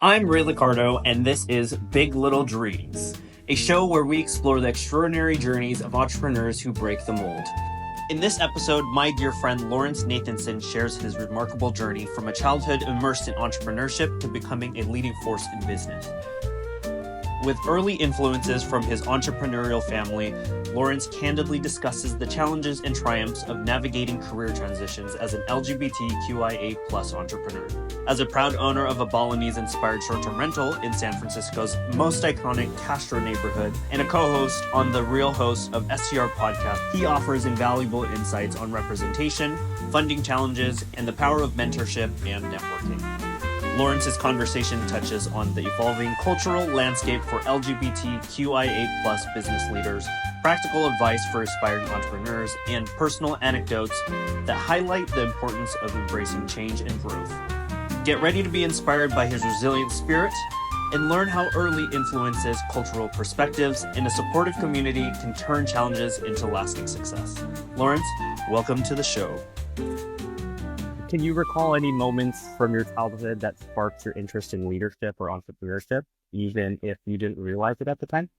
I'm Ray Licardo, and this is Big Little Dreams, a show where we explore the extraordinary journeys of entrepreneurs who break the mold. In this episode, my dear friend Laurence Nathanson shares his remarkable journey from a childhood immersed in entrepreneurship to becoming a leading force in business. With early influences from his entrepreneurial family, Laurence candidly discusses the challenges and triumphs of navigating career transitions as an LGBTQIA+ entrepreneur. As a proud owner of a Balinese-inspired short-term rental in San Francisco's most iconic Castro neighborhood, and a co-host on the Real Host of STR podcast, he offers invaluable insights on representation, funding challenges, and the power of mentorship and networking. Laurence's conversation touches on the evolving cultural landscape for LGBTQIA+ business leaders, practical advice for aspiring entrepreneurs, and personal anecdotes that highlight the importance of embracing change and growth. Get ready to be inspired by his resilient spirit and learn how early influences, cultural perspectives, and a supportive community can turn challenges into lasting success. Laurence, welcome to the show. Can you recall any moments from your childhood that sparked your interest in leadership or entrepreneurship, even if you didn't realize it at the time?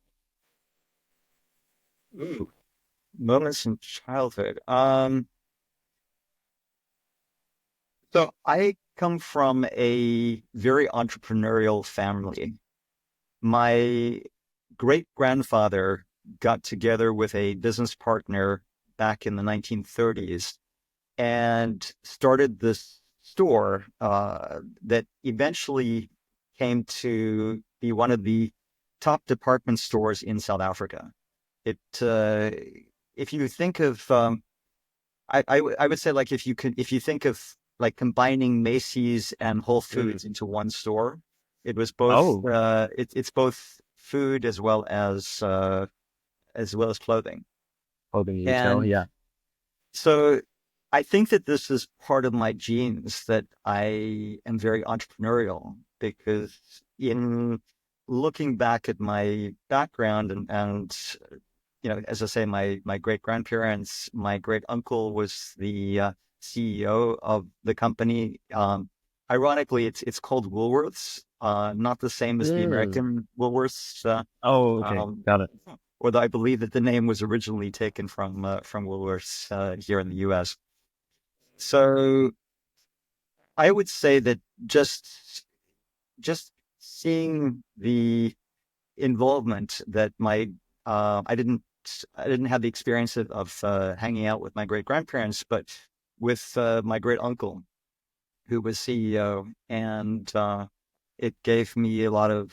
Ooh, moments in childhood. So I come from a very entrepreneurial family. My great grandfather got together with a business partner back in the 1930s and started this store that eventually came to be one of the top department stores in South Africa. It, if you think of, I would say, like, if you think of like combining Macy's and Whole Foods into one store, it was both. It's both food as well as clothing. Clothing retail, And yeah. so I think that this is part of my genes, that I am very entrepreneurial, because in looking back at my background and as I say, my great grandparents, my great uncle was the CEO of the company. Ironically, it's called Woolworths, not the same as the American Woolworths. Okay. Got it. Although I believe that the name was originally taken from Woolworths here in the U.S. So I would say that just seeing the involvement that I didn't have the experience of hanging out with my great grandparents, but with my great uncle, who was CEO, and it gave me a lot of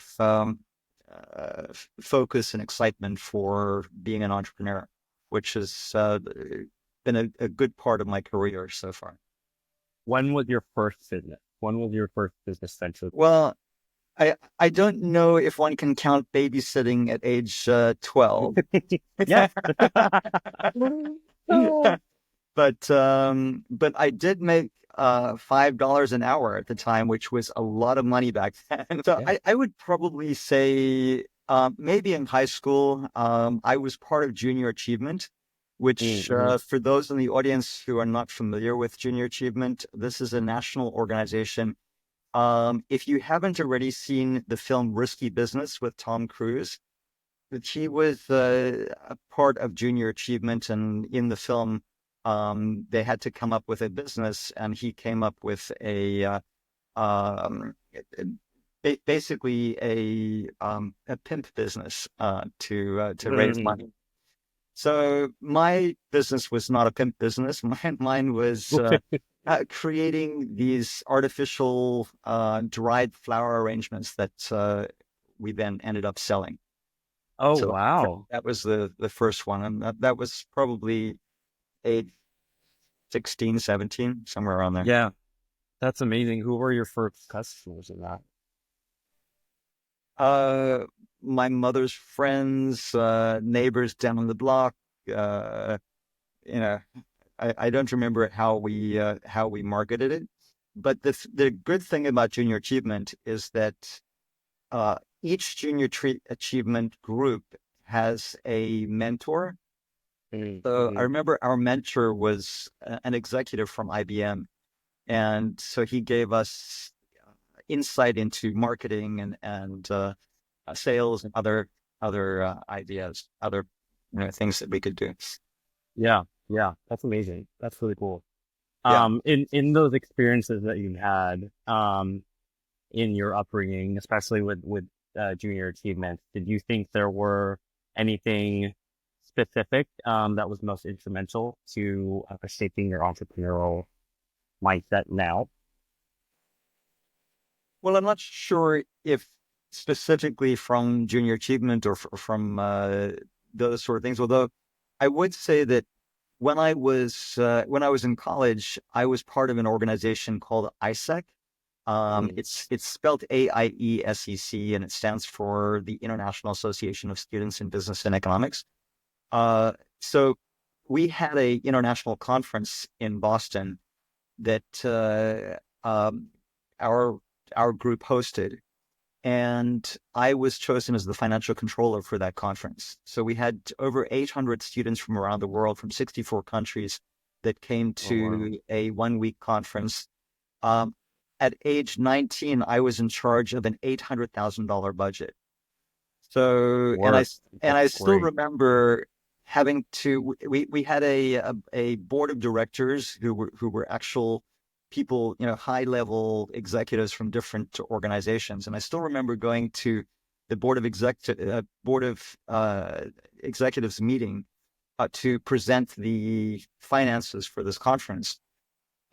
focus and excitement for being an entrepreneur, which has been a good part of my career so far. When was your first business? When was your first business venture? Well, I don't know if one can count babysitting at age 12. Yeah. But I did make $5 an hour at the time, which was a lot of money back then. So Yeah. I would probably say maybe in high school, I was part of Junior Achievement, which for those in the audience who are not familiar with Junior Achievement, this is a national organization. If you haven't already seen the film Risky Business with Tom Cruise, that he was a part of Junior Achievement, and in the film, they had to come up with a business, and he came up with basically a pimp business to raise money. So my business was not a pimp business. Mine was creating these artificial dried flower arrangements that we then ended up selling. Oh, So wow. that was the first one. And that was probably age 16, 17, somewhere around there. Yeah. That's amazing. Who were your first customers in that? My mother's friends, neighbors down the block. I don't remember how we marketed it, but the good thing about Junior Achievement is that each Junior Achievement group has a mentor. So I remember our mentor was an executive from IBM, and so he gave us insight into marketing and sales and other ideas, other things that we could do. Yeah. Yeah. That's amazing. That's really cool. Yeah. In those experiences that you had, in your upbringing, especially with Junior Achievement, did you think there were anything specific that was most instrumental to shaping your entrepreneurial mindset now? Well, I'm not sure if specifically from Junior Achievement or from those sort of things. Although I would say that when I was in college, I was part of an organization called ISAC. It's spelled AIESEC, and it stands for the International Association of Students in Business and Economics. So we had a international conference in Boston that our our group hosted, and I was chosen as the financial controller for that conference. So we had over 800 students from around the world, from 64 countries, that came to a 1 week conference. At age 19, I was in charge of an $800,000 budget. So, and I still remember having to. We had a board of directors who were actual people, high level executives from different organizations. And I still remember going to the board of executives meeting to present the finances for this conference.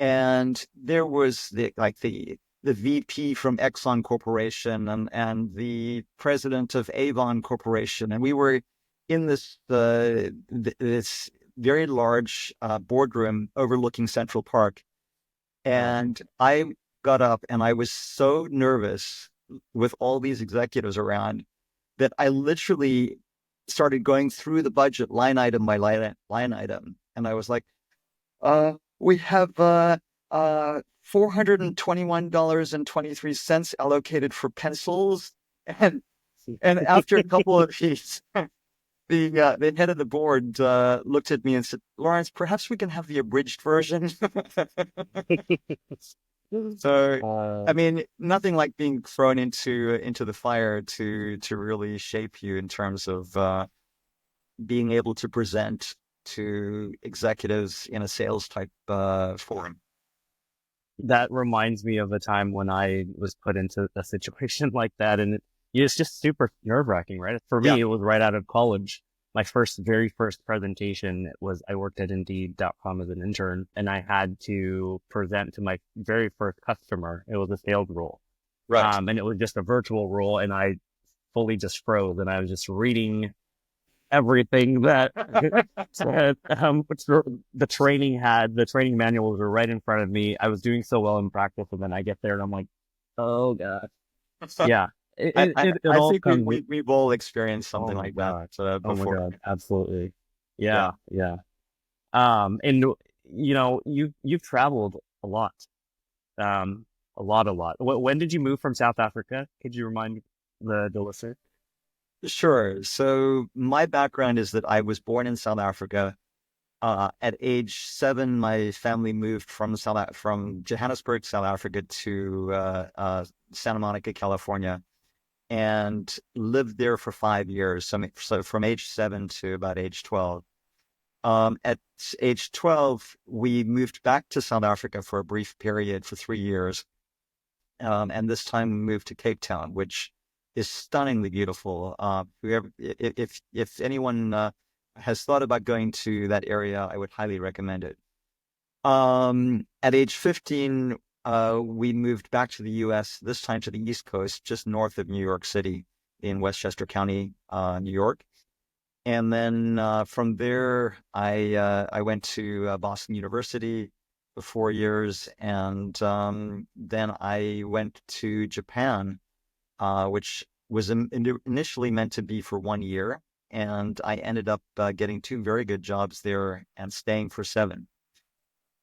And there was the VP from Exxon Corporation and the president of Avon Corporation, and we were in this very large boardroom overlooking Central Park. And I got up and I was so nervous with all these executives around that I literally started going through the budget line item by line item. And I was like, we have $421.23 allocated for pencils. And after a couple of these, the head of the board looked at me and said, "Laurence, perhaps we can have the abridged version." So, I mean, nothing like being thrown into the fire to really shape you in terms of being able to present to executives in a sales type forum. That reminds me of a time when I was put into a situation like that, and it's just super nerve-wracking, right? For me, It was right out of college. My very first presentation was I worked at Indeed.com as an intern, and I had to present to my very first customer. It was a sales role, right? And it was just a virtual role, and I fully just froze, and I was just reading everything that which the training had. The training manuals were right in front of me. I was doing so well in practice, and then I get there and I'm like, oh god. Yeah. I think we've all experienced something like that before. Oh my god, absolutely. Yeah. And you've traveled a lot. A lot. When did you move from South Africa? Could you remind the listener? Sure. So my background is that I was born in South Africa. At age 7, my family moved from Johannesburg, South Africa, to Santa Monica, California, and lived there for 5 years. So from age 7 to about age 12. At age 12, we moved back to South Africa for a brief period for 3 years, and this time we moved to Cape Town, which is stunningly beautiful. If anyone has thought about going to that area, I would highly recommend it. At age 15, we moved back to the U.S., this time to the East Coast, just north of New York City in Westchester County, New York. And then from there, I went to Boston University for 4 years, and then I went to Japan, which was initially meant to be for 1 year, and I ended up getting 2 very good jobs there and staying for 7.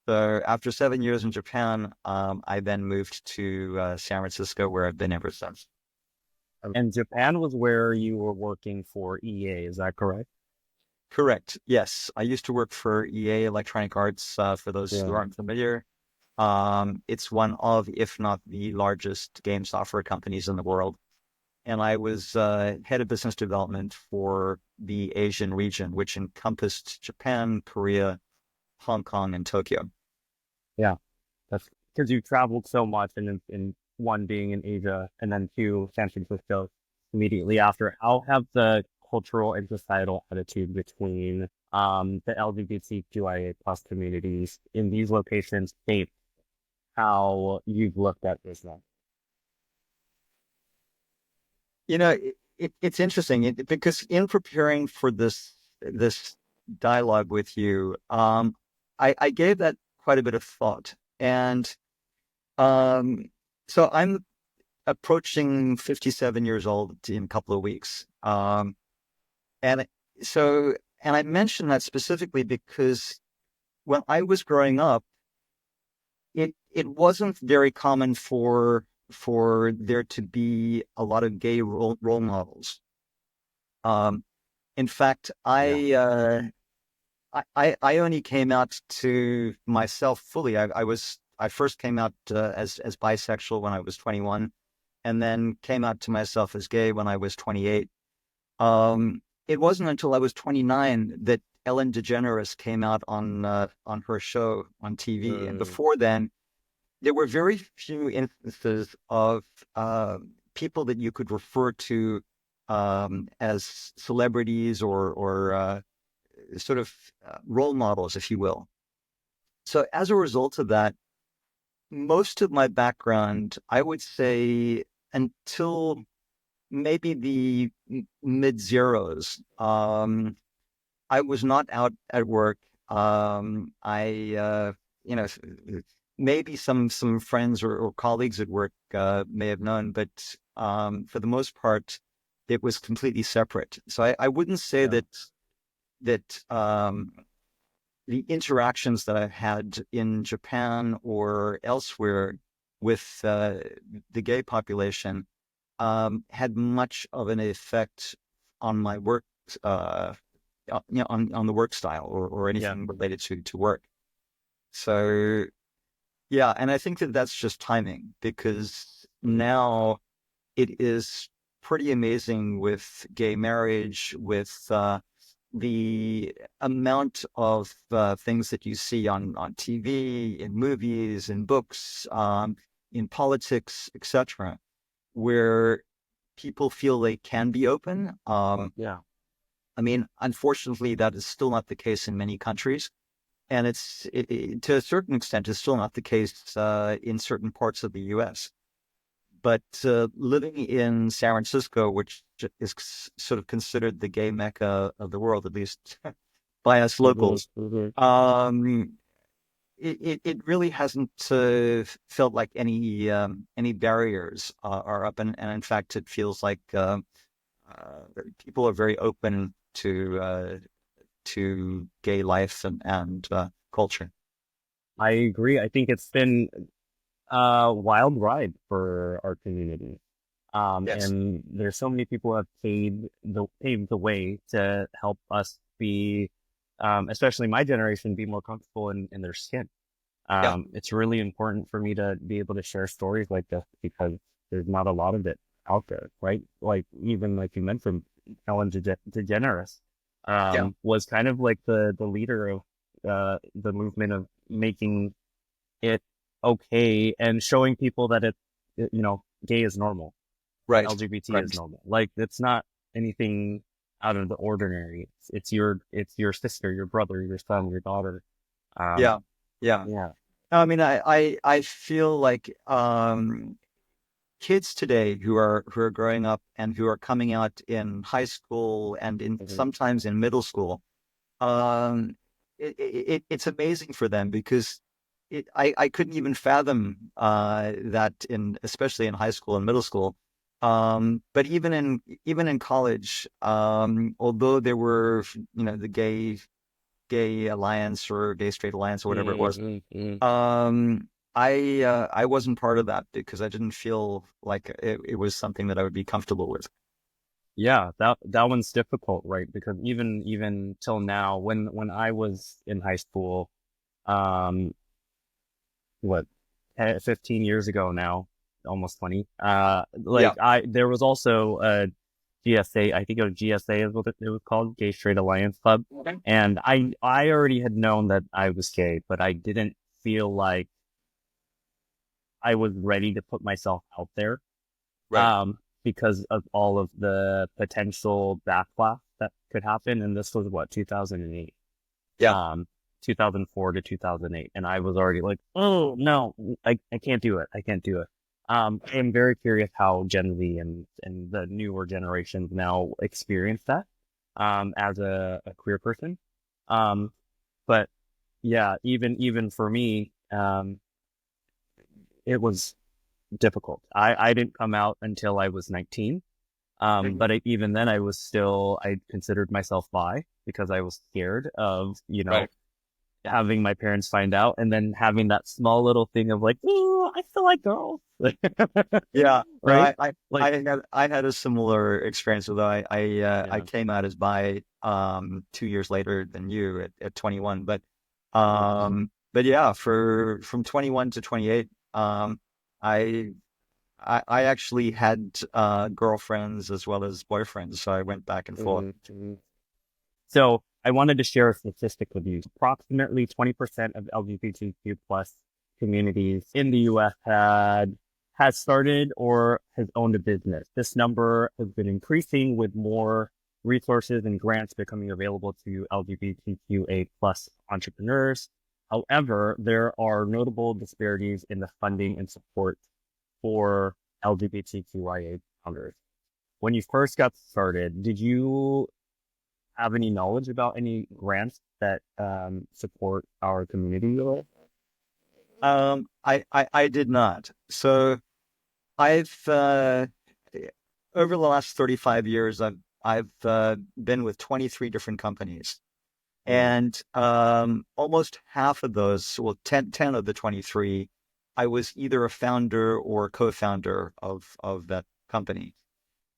So after 7 years in Japan, I then moved to San Francisco, where I've been ever since. And Japan was where you were working for EA, is that correct? Correct. Yes, I used to work for EA Electronic Arts. For those who aren't familiar, It's one of, if not the largest game software companies in the world. And I was head of business development for the Asian region, which encompassed Japan, Korea, Hong Kong, and Tokyo. Yeah. That's because you traveled so much, and in one being in Asia, and then two, San Francisco immediately after. How have the cultural and societal attitude between the LGBTQIA plus communities in these locations shaped how you've looked at business? It's interesting because in preparing for this dialogue with you, I gave that quite a bit of thought, and um, so I'm approaching 57 years old in a couple of weeks, and so and I mention that specifically because when I was growing up, it wasn't very common for there to be a lot of gay role models. Um, in fact, Yeah. I only came out to myself fully. I first came out as bisexual when I was 21, and then came out to myself as gay when I was 28. It wasn't until I was 29 that Ellen DeGeneres came out on her show on TV, and before then, there were very few instances of people that you could refer to as celebrities or sort of role models, if you will. So as a result of that, most of my background, I would say until maybe the mid zeros, I was not out at work. You know, maybe some friends or colleagues at work may have known, but for the most part, it was completely separate. So I wouldn't say Yeah. that the interactions that I've had in Japan or elsewhere with the gay population had much of an effect on my work, uh, on the work style or Yeah. anything related to work. So yeah, and I think that that's just timing because now it is pretty amazing with gay marriage, with the amount of things that you see on TV, in movies, in books, in politics, etc., where people feel they can be open. Yeah. I mean, unfortunately, that is still not the case in many countries. And to a certain extent, it's still not the case in certain parts of the U.S. But living in San Francisco, which is sort of considered the gay mecca of the world, at least by us Hmm. locals, Hmm. um, it really hasn't felt like any barriers are up, and in fact, it feels like people are very open to gay life and culture. I agree. I think it's been a wild ride for our community. Yes. And there's so many people who have paved the way to help us be, especially my generation, be more comfortable in their skin. Yeah. It's really important for me to be able to share stories like this because there's not a lot of it out there, right? Like even like you mentioned, Ellen DeGeneres, Yeah. was kind of like the leader of the movement of making it okay and showing people that gay is normal, Right. LGBT is Right. normal. Like it's not anything out of the ordinary. It's your sister, your brother, your son, your daughter. Yeah. Um, Yeah. yeah. I mean, I feel like kids today who are growing up and who are coming out in high school and in Mhm. sometimes in middle school, um, it's amazing for them because I couldn't even fathom that in especially in high school and middle school. But even in college, although there were the gay alliance or gay straight alliance or whatever it was, Mhm. Mhm. I wasn't part of that because I didn't feel like it was something that I would be comfortable with. Yeah, that one's difficult, right? Because even till now, when I was in high school, um, what, 15 years ago now, almost 20. Yeah. There was also a GSA, I think it was GSA is what it was called, Gay Straight Alliance Club. Okay. And I already had known that I was gay, but I didn't feel like I was ready to put myself out there, Right. because of all of the potential backlash that could happen. And this was what, 2008, Yeah. 2004 to 2008. And I was already like, oh no, I can't do it. I can't do it. I'm very curious how Gen Z and the newer generations now experience that, as a queer person. But yeah, even for me, it was difficult. I didn't come out until I was 19. But even then I considered myself bi because I was scared of, Right. having my parents find out and then having that small little thing of like, oh, I still like girls. Yeah. No, Right? Like, I had a similar experience, although I yeah. came out as bi 2 years later than you at 21. But yeah, from 21 to 28, I I actually had girlfriends as well as boyfriends, so I went back and forth. Mhm. So I wanted to share a statistic with you. Approximately 20% of LGBTQ plus communities in the US has started or has owned a business. This number has been increasing with more resources and grants becoming available to LGBTQA plus entrepreneurs. However, there are notable disparities in the funding and support for LGBTQIA founders. When you first got started, did you have any knowledge about any grants that support our community at all? I did not. So I've over the last 35 years, I've been with 23 different companies, Mm, and almost half of those, well, 10 of the 23, I was either a founder or co-founder of that company.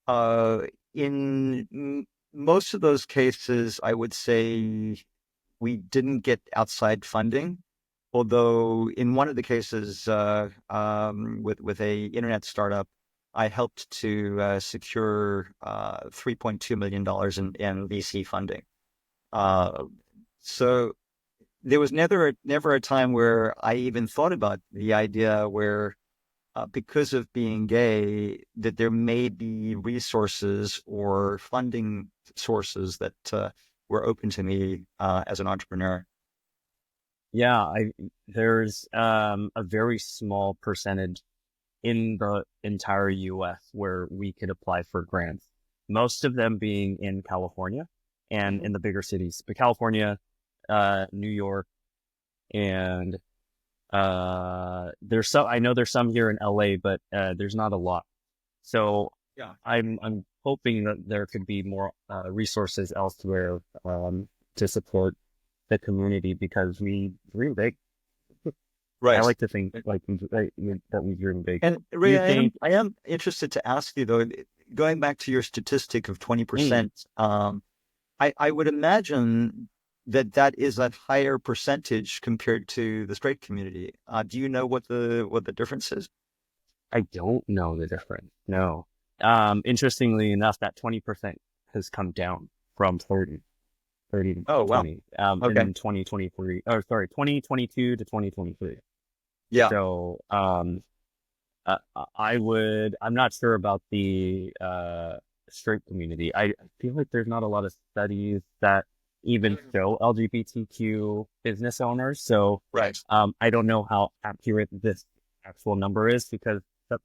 Uh, in most of those cases, I would say we didn't get outside funding. Although in one of the cases, with a internet startup, I helped to secure $3.2 million in VC funding. Uh, so there was never a time where I even thought about the idea where, because of being gay, that there may be resources or funding sources that were open to me as an entrepreneur. yeah, there's a very small percentage in the entire US where we could apply for grants. Most of them being in California and Mhm. in the bigger cities. But California, New York, and I know there's some here in LA, but there's not a lot. So Yeah. I'm hoping that there could be more resources elsewhere to support the community because we dream big. I Right. like to think that we dream big. And Do Ray, you think? I am interested to ask you though, going back to your statistic of Mm, 20%, I would imagine that that is a higher percentage compared to the straight community. Do you know what the difference is? I don't know the difference. No. Interestingly enough, that 20% has come down from 30 to Oh, wow. 20 Okay. in 2023, or sorry, 2022 to 2023. Yeah. So I'm not sure about the straight community. I feel like there's not a lot of studies that even show LGBTQ business owners. So Right. I don't know how accurate this actual number is because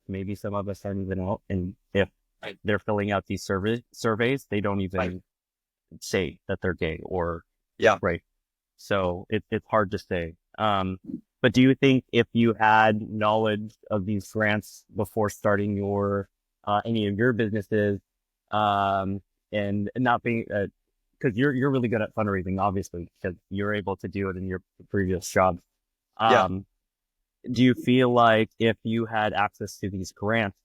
maybe some of us aren't even out. And if Right. they're filling out these surveys, they don't Right. even say that they're gay or Yeah. right. So it's hard to say. But do you think if you had knowledge of these grants before starting any of your businesses, um, and not being, because you're really good at fundraising, obviously, because you're able to do it in your previous job. Yeah. Um, do you feel like if you had access to these grants,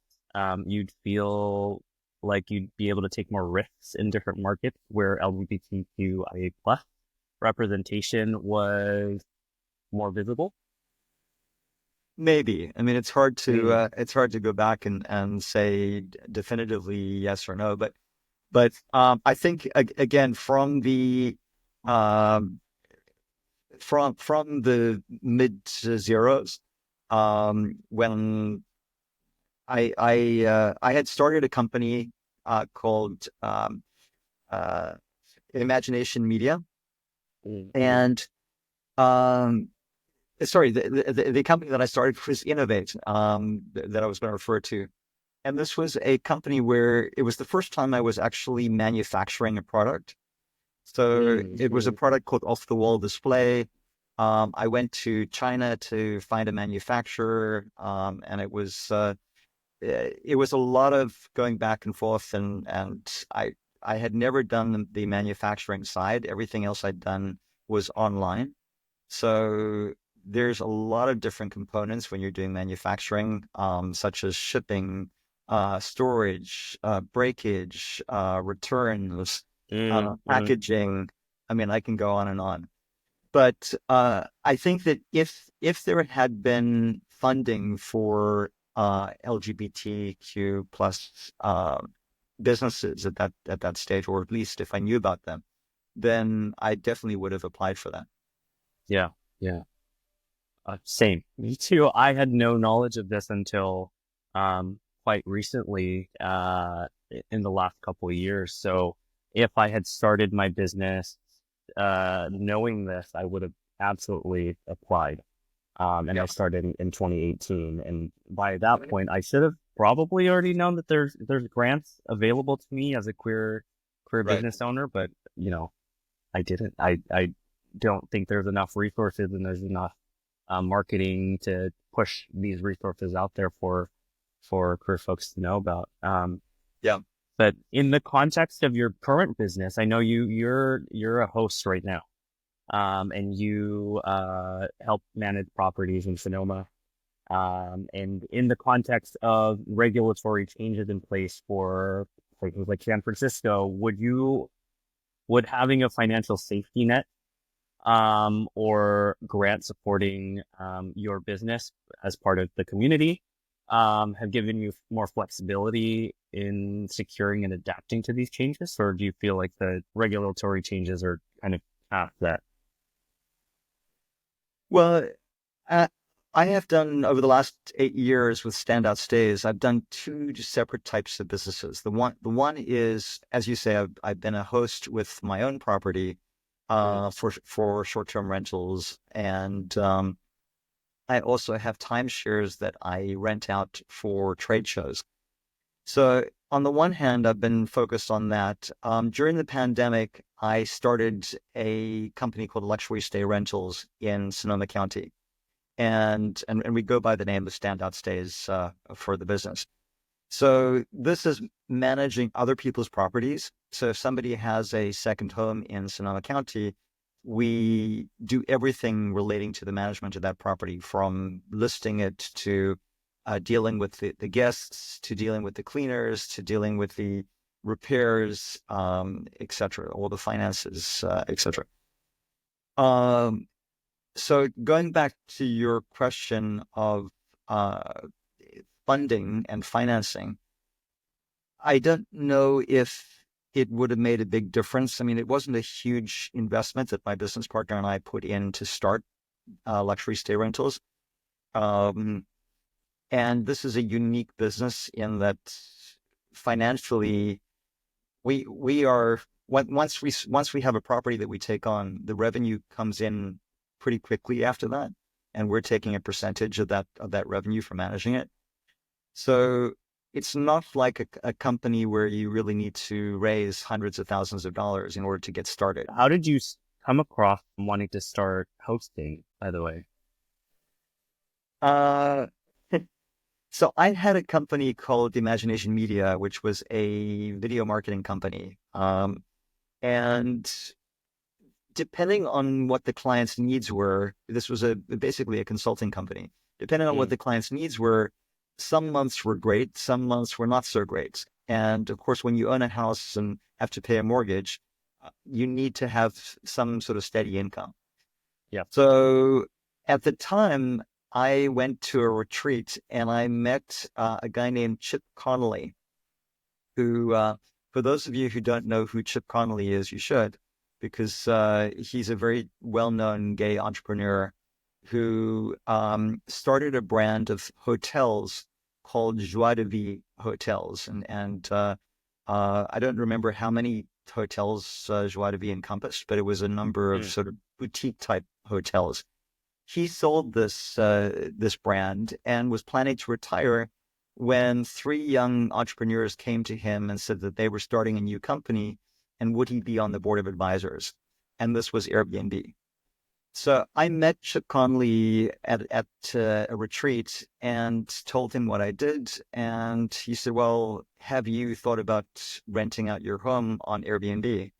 you'd feel like you'd be able to take more risks in different markets where LGBTQIA plus representation was more visible? maybe. I mean, it's hard to go back and say definitively yes or no, but I think again um, from the mid zeros, when I had started a company called uh, Imagination Media, Mm-hmm. and um, sorry, the company that I started was Innovate, that I was going to refer to. And this was a company where it was the first time I was actually manufacturing a product. So it was a Mm-hmm. product called Off the Wall Display. I went to China to find a manufacturer, and it was a lot of going back and forth, and I had never done the manufacturing side. Everything else I'd done was online. So there's a lot of different components when you're doing manufacturing, such as shipping, storage, breakage, returns, Mm-hmm. packaging. I mean, I can go on and on. But I think that if there had been funding for LGBTQ plus businesses at that stage, or at least if I knew about them, then I definitely would have applied for that. Yeah. Yeah. Same. Me too. I had no knowledge of this until quite recently, in the last couple of years. So if I had started my business knowing this, I would have absolutely applied. And Yeah. I started in 2018. And by that point, I should have probably already known that there's grants available to me as a queer Right. business owner, but you know, I didn't. I don't think there's enough resources and there's enough marketing to push these resources out there for queer folks to know about. Yeah. But in the context of your current business, I know you're a host right now, and you help manage properties in Sonoma. And in the context of regulatory changes in place for places like San Francisco, would having a financial safety net or grant supporting your business as part of the community have given you more flexibility in securing and adapting to these changes? Or do you feel like the regulatory changes are kind of past that? Well, uh, I have done over the last 8 years with Standout Stays. I've done two separate types of businesses. The one is, as you say, I've been a host with my own property, Mm, for short-term rentals, and I also have timeshares that I rent out for trade shows. So on the one hand, I've been focused on that. During the pandemic, I started a company called Luxury Stay Rentals in Sonoma County, and we go by the name of Standout Stays for the business. So this is managing other people's properties. So if somebody has a second home in Sonoma County, we do everything relating to the management of that property, from listing it to dealing with the guests, to dealing with the cleaners, to dealing with the repairs, et cetera, all the finances, et cetera. Um, so going back to your question of uh, funding and financing, I don't know if it would have made a big difference. I mean, it wasn't a huge investment that my business partner and I put in to start luxury stay rentals. Um, and this is a unique business in that financially, we are once we have a property that we take on, the revenue comes in pretty quickly after that, and we're taking a percentage of that revenue for managing it. So it's not like a company where you really need to raise hundreds of thousands of dollars in order to get started. how did you come across wanting to start hosting, by the way? Uh, so I had a company called Imagination Media, which was a video marketing company. And depending on what the client's needs were, this was basically a consulting company. Depending on what Mm, the client's needs were, some months were great, some months were not so great. And of course, when you own a house and have to pay a mortgage, you need to have some sort of steady income. yeah. So at the time, I went to a retreat and I met a guy named Chip Connolly, who, for those of you who don't know who Chip Connolly is, you should, because he's a very well-known gay entrepreneur who started a brand of hotels called Joie de Vie Hotels. And I don't remember how many hotels Joie de Vie encompassed, but it was a number of sort of boutique type hotels. He sold this brand and was planning to retire when three young entrepreneurs came to him and said that they were starting a new company and would he be on the board of advisors? And this was Airbnb. So I met Chip Conley at a retreat and told him what I did. And he said, well, have you thought about renting out your home on Airbnb?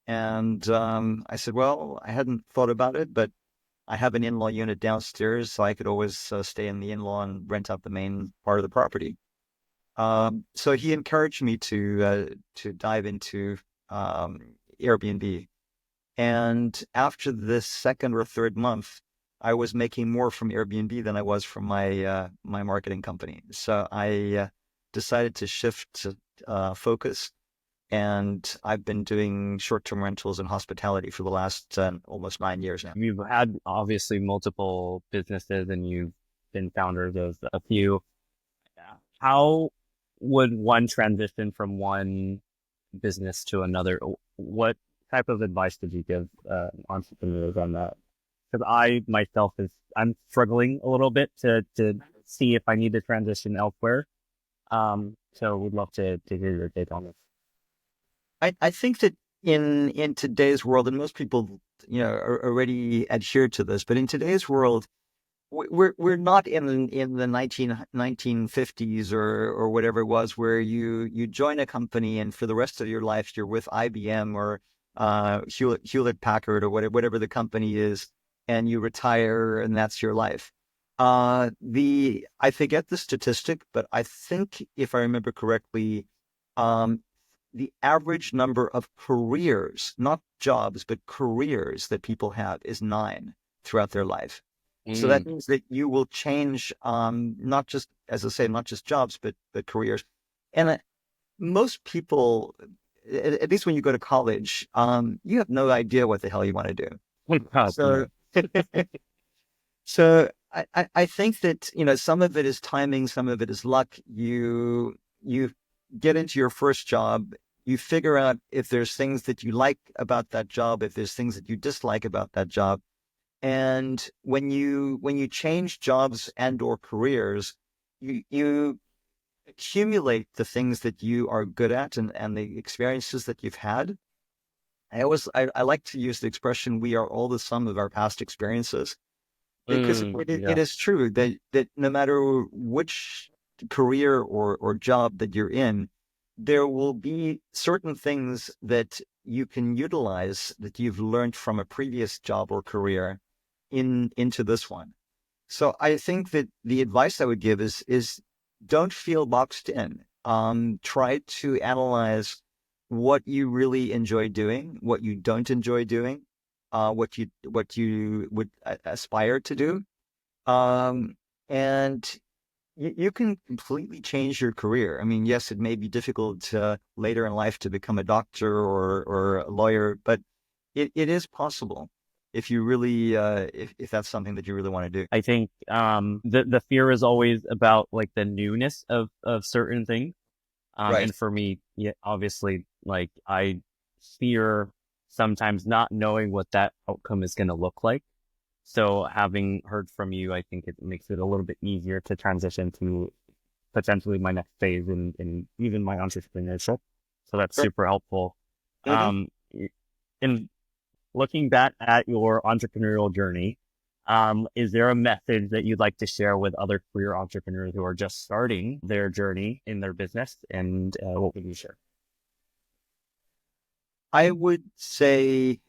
And I said, well, I hadn't thought about it, but I have an in-law unit downstairs, so I could always stay in the in-law and rent out the main part of the property. So he encouraged me to dive into Airbnb. And after the second or third month, I was making more from Airbnb than I was from my my marketing company. So I decided to shift focus, and I've been doing short-term rentals and hospitality for the last almost 9 years now. You've had obviously multiple businesses and you've been founders of a few. How would one transition from one business to another? What type of advice did you give entrepreneurs on that? Because I myself I'm struggling a little bit to see if I need to transition elsewhere. So we'd love to hear your take on this. I think that in today's world, and most people are already adhere to this, but in today's world, we're not in the 1950s or whatever it was, where you join a company and for the rest of your life you're with IBM or Hewlett Packard or whatever the company is, and you retire and that's your life. I forget the statistic, but I think if I remember correctly, the average number of careers, not jobs, but careers that people have is 9 throughout their life. So that means that you will change, not just, as I say, not just jobs, but careers. And most people, at least when you go to college, you have no idea what the hell you want to do. So, so I think that, some of it is timing, some of it is luck. You get into your first job, you figure out if there's things that you like about that job, if there's things that you dislike about that job. And when you change jobs and or careers, you accumulate the things that you are good at and the experiences that you've had. I like to use the expression, we are all the sum of our past experiences, because it is true that no matter which career or job that you're in, there will be certain things that you can utilize that you've learned from a previous job or career into this one. So I think that the advice I would give is don't feel boxed in. Try to analyze what you really enjoy doing, what you don't enjoy doing, what you would aspire to do, and you can completely change your career. I mean, yes, it may be difficult later in life to become a doctor or a lawyer, but it is possible if you really, if that's something that you really want to do. I think the fear is always about like the newness of certain things. Right. And for me, obviously, like I fear sometimes not knowing what that outcome is going to look like. So having heard from you, I think it makes it a little bit easier to transition to potentially my next phase in even my entrepreneurship. So that's super helpful. In looking back at your entrepreneurial journey, is there a message that you'd like to share with other career entrepreneurs who are just starting their journey in their business? And what would you share? I would say,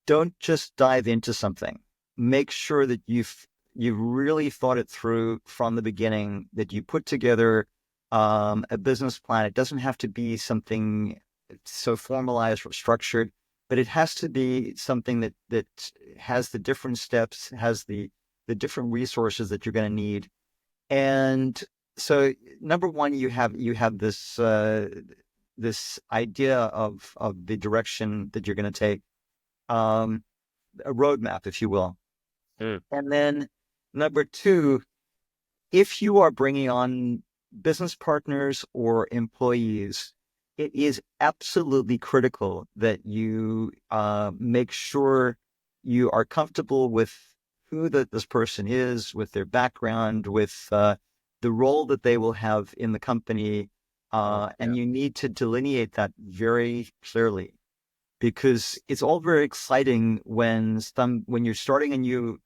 don't just dive into something. Make sure that you've really thought it through from the beginning, that you put together a business plan. It doesn't have to be something so formalized or structured, but it has to be something that has the different steps, has the the different resources that you're going to need. And so, number one, you have this this idea of the direction that you're going to take, a roadmap, if you will. And then number two, if you are bringing on business partners or employees, it is absolutely critical that you make sure you are comfortable with who this person is, with their background, with the role that they will have in the company. And you need to delineate that very clearly, because it's all very exciting when you're starting a new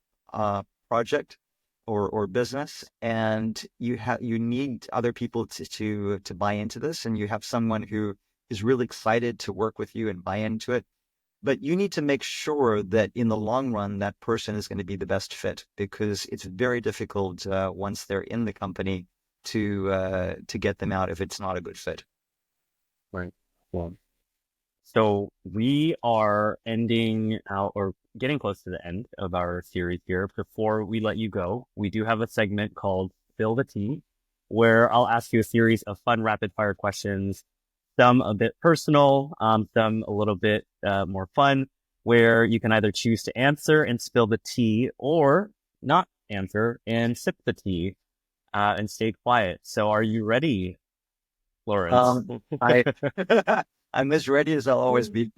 project or business, and you need other people to buy into this, and you have someone who is really excited to work with you and buy into it. But you need to make sure that in the long run, that person is going to be the best fit, because it's very difficult once they're in the company to get them out if it's not a good fit. Right. Well, so we are ending out or getting close to the end of our series here. Before we let you go, we do have a segment called Spill the Tea, where I'll ask you a series of fun rapid fire questions, some a bit personal, some a little bit more fun, where you can either choose to answer and spill the tea or not answer and sip the tea and stay quiet. So are you ready, Laurence? I'm as ready as I'll always be.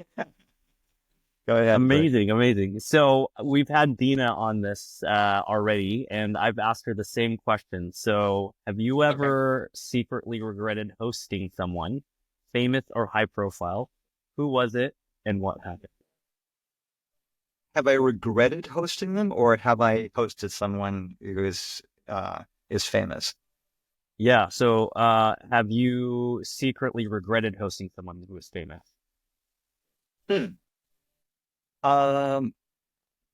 Go ahead. Amazing. So we've had Dina on this already, and I've asked her the same question. So have you ever secretly regretted hosting someone, famous or high profile? Who was it and what happened? Have I regretted hosting them, or have I hosted someone who is famous? Yeah. So have you secretly regretted hosting someone who was famous?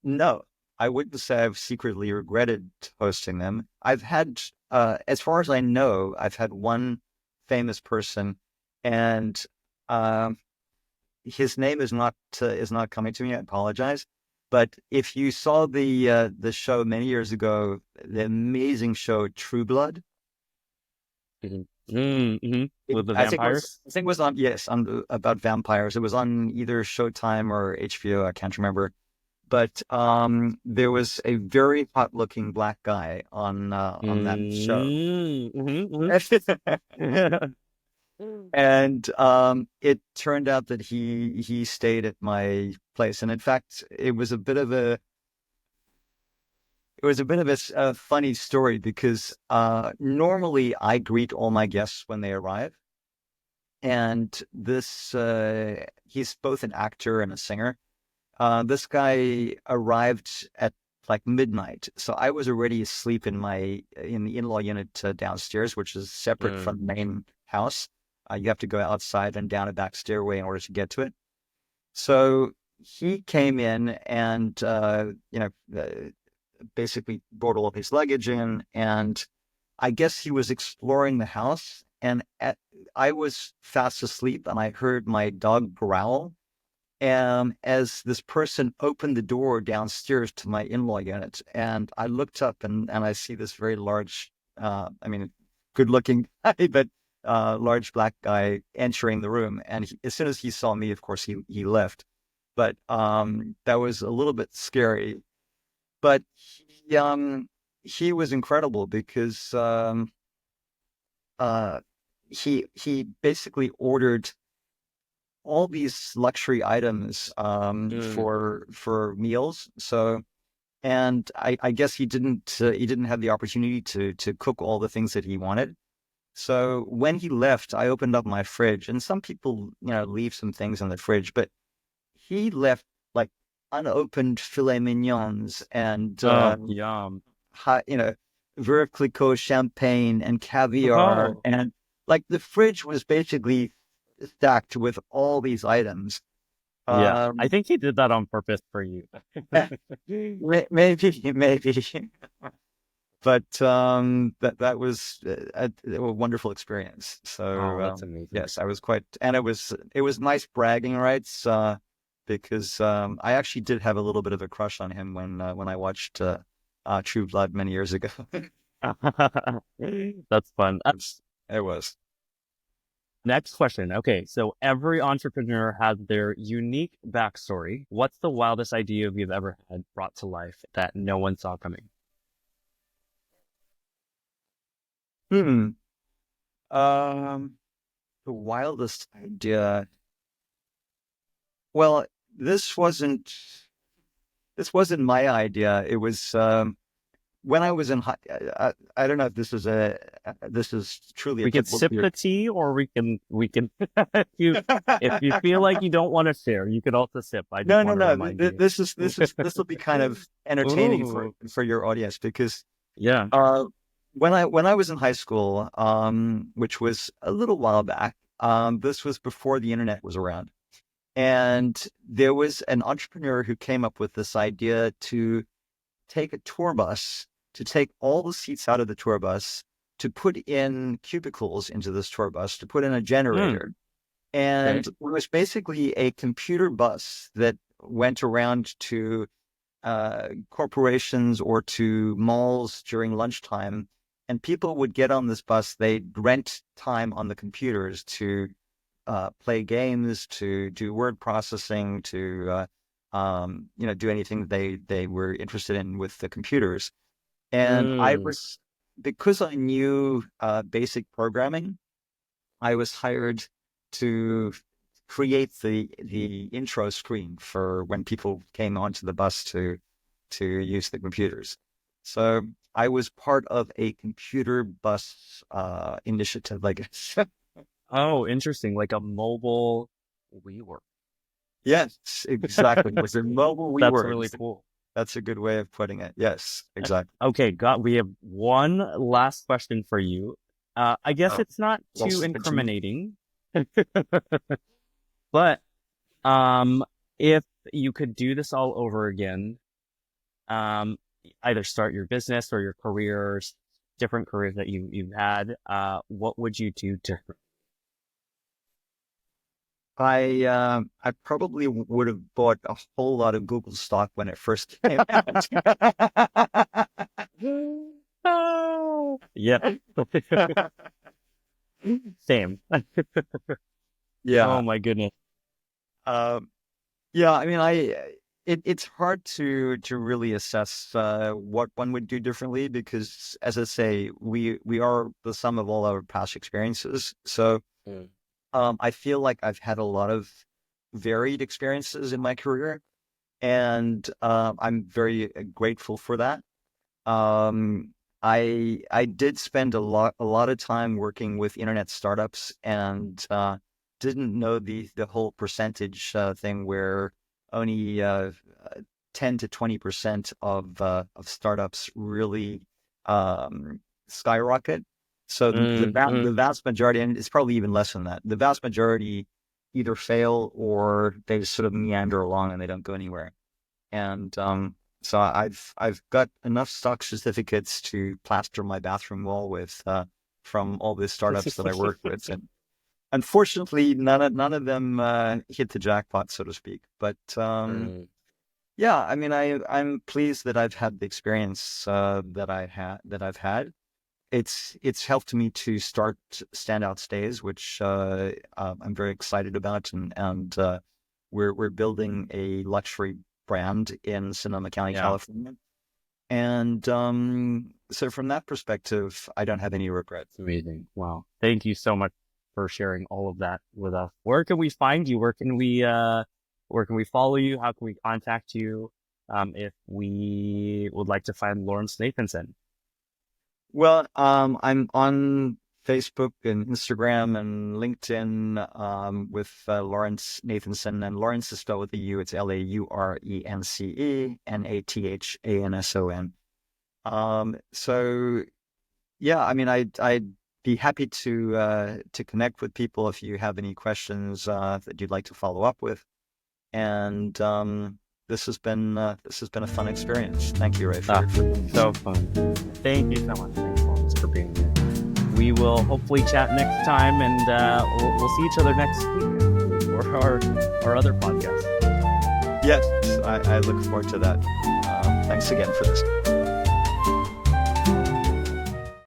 No, I wouldn't say I've secretly regretted hosting them. I've had, as far as I know, I've had one famous person, and his name is not coming to me. I apologize. But if you saw the show many years ago, the amazing show True Blood. With the vampires? I think it was on, yes, about vampires. It was on either Showtime or HBO. I can't remember. But there was a very hot-looking black guy on that show. And it turned out that he stayed at my place, and in fact, it was a bit of a funny story, because normally I greet all my guests when they arrive, and this he's both an actor and a singer. This guy arrived at like midnight, so I was already asleep in the in-law unit downstairs, which is separate from the main house. You have to go outside and down a back stairway in order to get to it. So he came in and basically brought all of his luggage in, and I guess he was exploring the house, and I was fast asleep, and I heard my dog growl. And as this person opened the door downstairs to my in-law unit, and I looked up and I see this very large, good-looking guy, but large black guy entering the room. And as soon as he saw me, of course, he left. But that was a little bit scary. But he was incredible, because he basically ordered all these luxury items for meals. So, and I guess he didn't have the opportunity to cook all the things that he wanted. So when he left, I opened up my fridge, and some people leave some things in the fridge, but he left like unopened filet mignons and yum. Veuve Clicquot champagne and caviar, and like the fridge was basically stacked with all these items. Yeah, I think he did that on purpose for you. Maybe. But that was a wonderful experience. So that's amazing. yes, I was and it was nice bragging rights, because I actually did have a little bit of a crush on him when I watched True Blood many years ago. That's fun. It was. Next question. Okay, so every entrepreneur has their unique backstory. What's the wildest idea you've ever had brought to life that no one saw coming? The wildest idea. Well, this wasn't my idea. It was when I was in high. I don't know if this is truly We can applicable sip to your- the tea, or we can if you feel like you don't want to share, you could also sip. I just No, want to remind you. This will be kind of entertaining Ooh. for your audience because Yeah. when I was in high school, which was a little while back, this was before the internet was around, and there was an entrepreneur who came up with this idea to take a tour bus, to take all the seats out of the tour bus, to put in cubicles into this tour bus, to put in a generator. And it was basically a computer bus that went around to corporations or to malls during lunchtime. And people would get on this bus, they'd rent time on the computers to play games, to do word processing, to do anything they were interested in with the computers. And because I knew basic programming, I was hired to create the intro screen for when people came onto the bus to use the computers. So I was part of a computer bus initiative, I guess. Oh, interesting. Like a mobile WeWork. Yes, exactly. It was a mobile WeWork. That's really cool. That's a good way of putting it. Yes, exactly. Okay, we have one last question for you. I guess it's not too incriminating, but if you could do this all over again, either start your business or your careers, different careers that you've had, what would you do different? I probably would have bought a whole lot of Google stock when it first came out. Yeah. Same. Yeah. Oh my goodness. Yeah. I mean, it's hard to really assess what one would do differently because, as I say, we are the sum of all our past experiences. So. I feel like I've had a lot of varied experiences in my career, and I'm very grateful for that. I did spend a lot of time working with internet startups, and didn't know the whole percentage thing where only 10 to 20% of startups really skyrocket. So the vast majority, and it's probably even less than that, the vast majority either fail or they just sort of meander along and they don't go anywhere. And so I've got enough stock certificates to plaster my bathroom wall with from all the startups that I worked with. And unfortunately, none of them hit the jackpot, so to speak. But yeah, I mean, I'm pleased that I've had the experience that I've had. It's helped me to start Standout Stays, which I'm very excited about, and we're building a luxury brand in Sonoma County, California, and so from that perspective, I don't have any regrets. Amazing! Wow, thank you so much for sharing all of that with us. Where can we find you? Where can we follow you? How can we contact you if we would like to find Laurence Nathanson? Well, I'm on Facebook and Instagram and LinkedIn with Laurence Nathanson, and Laurence is spelled with a U. It's LaurenceNathanson. So yeah, I mean, I'd be happy to connect with people if you have any questions that you'd like to follow up with. And this has been a fun experience. Thank you, Ray. So fun. Thank you so much. Thanks, Laurence, for being here. We will hopefully chat next time, and we'll see each other next week or our other podcast. Yes, I look forward to that. Thanks again for this.